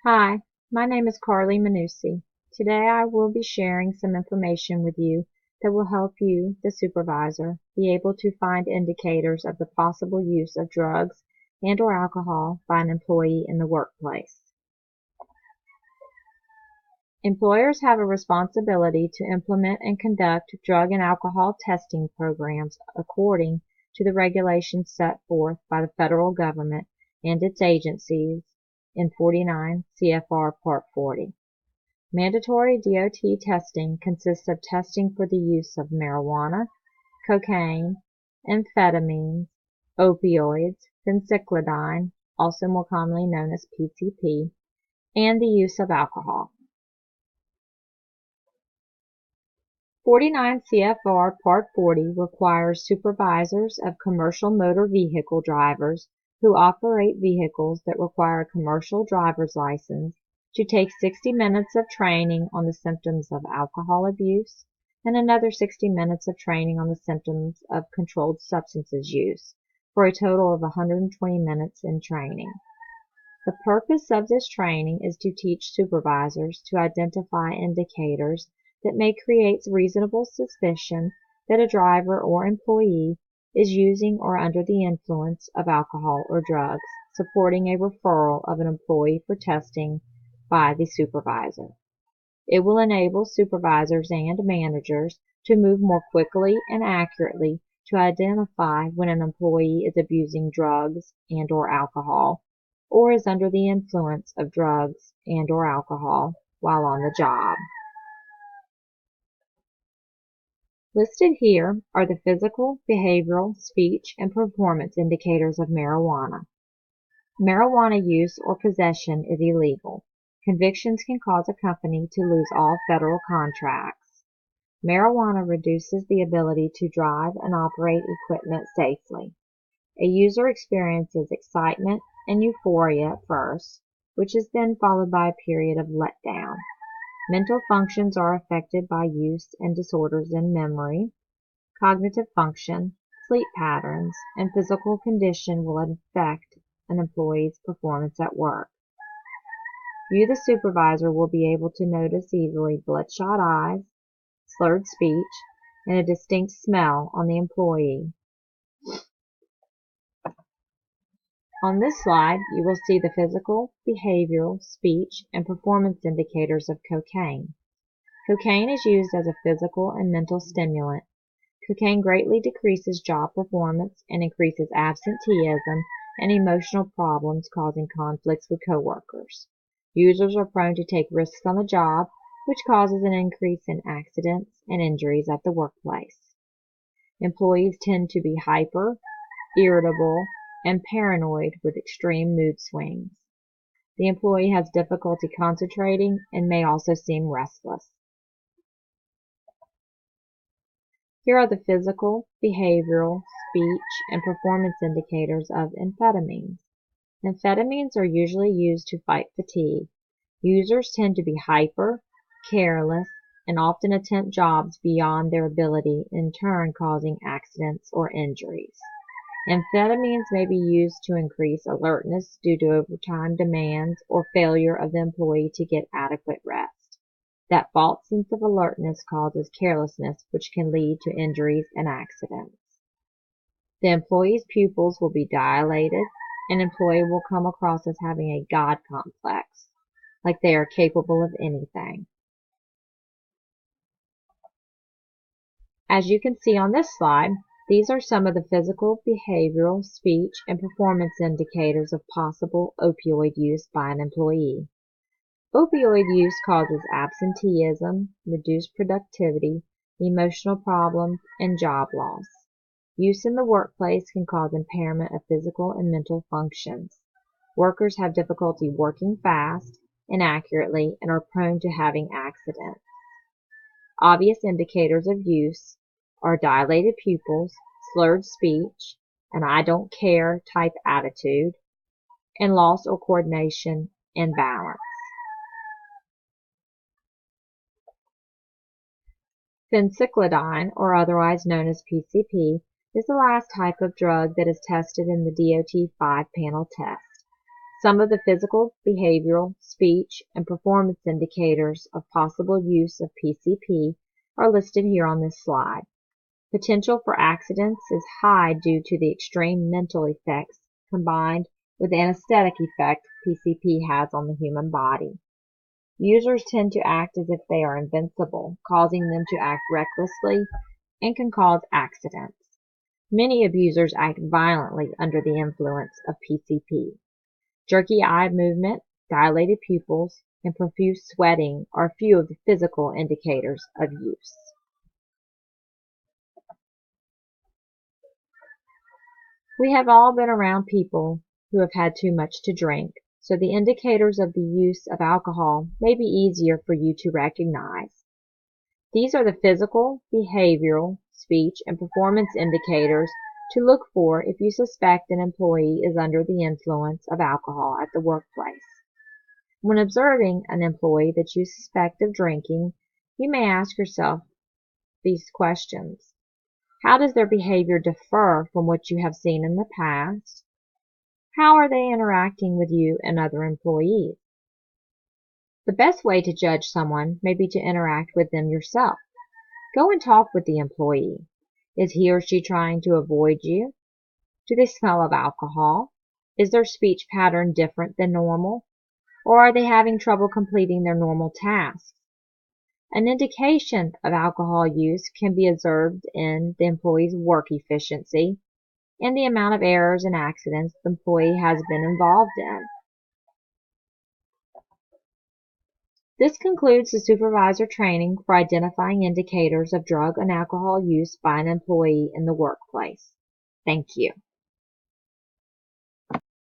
Hi, my name is Carly Manussi. Today I will be sharing some information with you that will help you, the supervisor, be able to find indicators of the possible use of drugs and/or alcohol by an employee in the workplace. Employers have a responsibility to implement and conduct drug and alcohol testing programs according to the regulations set forth by the federal government and its agencies in 49 CFR Part 40. Mandatory DOT testing consists of testing for the use of marijuana, cocaine, amphetamines, opioids, phencyclidine, also more commonly known as PCP, and the use of alcohol. 49 CFR Part 40 requires supervisors of commercial motor vehicle drivers who operate vehicles that require a commercial driver's license to take 60 minutes of training on the symptoms of alcohol abuse and another 60 minutes of training on the symptoms of controlled substances use, for a total of 120 minutes in training. The purpose of this training is to teach supervisors to identify indicators that may create reasonable suspicion that a driver or employee is using or under the influence of alcohol or drugs, supporting a referral of an employee for testing by the supervisor. It will enable supervisors and managers to move more quickly and accurately to identify when an employee is abusing drugs and/or alcohol, or is under the influence of drugs and/or alcohol while on the job. Listed here are the physical, behavioral, speech, and performance indicators of marijuana. Marijuana use or possession is illegal. Convictions can cause a company to lose all federal contracts. Marijuana reduces the ability to drive and operate equipment safely. A user experiences excitement and euphoria at first, which is then followed by a period of letdown. Mental functions are affected by use and disorders in memory, cognitive function, sleep patterns, and physical condition will affect an employee's performance at work. You, the supervisor, will be able to notice easily bloodshot eyes, slurred speech, and a distinct smell on the employee. On this slide, you will see the physical, behavioral, speech, and performance indicators of cocaine. Cocaine is used as a physical and mental stimulant. Cocaine greatly decreases job performance and increases absenteeism and emotional problems, causing conflicts with coworkers. Users are prone to take risks on the job, which causes an increase in accidents and injuries at the workplace. Employees tend to be hyper, irritable, and paranoid with extreme mood swings. The employee has difficulty concentrating and may also seem restless. Here are the physical, behavioral, speech, and performance indicators of amphetamines. Amphetamines are usually used to fight fatigue. Users tend to be hyper, careless, and often attempt jobs beyond their ability, in turn causing accidents or injuries. Amphetamines may be used to increase alertness due to overtime demands or failure of the employee to get adequate rest. That false sense of alertness causes carelessness, which can lead to injuries and accidents. The employee's pupils will be dilated. An employee will come across as having a God complex, like they are capable of anything. As you can see on this slide, these are some of the physical, behavioral, speech, and performance indicators of possible opioid use by an employee. Opioid use causes absenteeism, reduced productivity, emotional problems, and job loss. Use in the workplace can cause impairment of physical and mental functions. Workers have difficulty working fast and accurately and are prone to having accidents. Obvious indicators of use are dilated pupils, slurred speech, an I don't care type attitude, and loss of coordination and balance. Phencyclidine, or otherwise known as PCP, is the last type of drug that is tested in the DOT 5-panel test. Some of the physical, behavioral, speech, and performance indicators of possible use of PCP are listed here on this slide. Potential for accidents is high due to the extreme mental effects combined with the anesthetic effect PCP has on the human body. Users tend to act as if they are invincible, causing them to act recklessly and can cause accidents. Many abusers act violently under the influence of PCP. Jerky eye movement, dilated pupils, and profuse sweating are a few of the physical indicators of use. We have all been around people who have had too much to drink, so the indicators of the use of alcohol may be easier for you to recognize. These are the physical, behavioral, speech, and performance indicators to look for if you suspect an employee is under the influence of alcohol at the workplace. When observing an employee that you suspect of drinking, you may ask yourself these questions. How does their behavior differ from what you have seen in the past? How are they interacting with you and other employees? The best way to judge someone may be to interact with them yourself. Go and talk with the employee. Is he or she trying to avoid you? Do they smell of alcohol? Is their speech pattern different than normal? Or are they having trouble completing their normal tasks? An indication of alcohol use can be observed in the employee's work efficiency and the amount of errors and accidents the employee has been involved in. This concludes the supervisor training for identifying indicators of drug and alcohol use by an employee in the workplace. Thank you.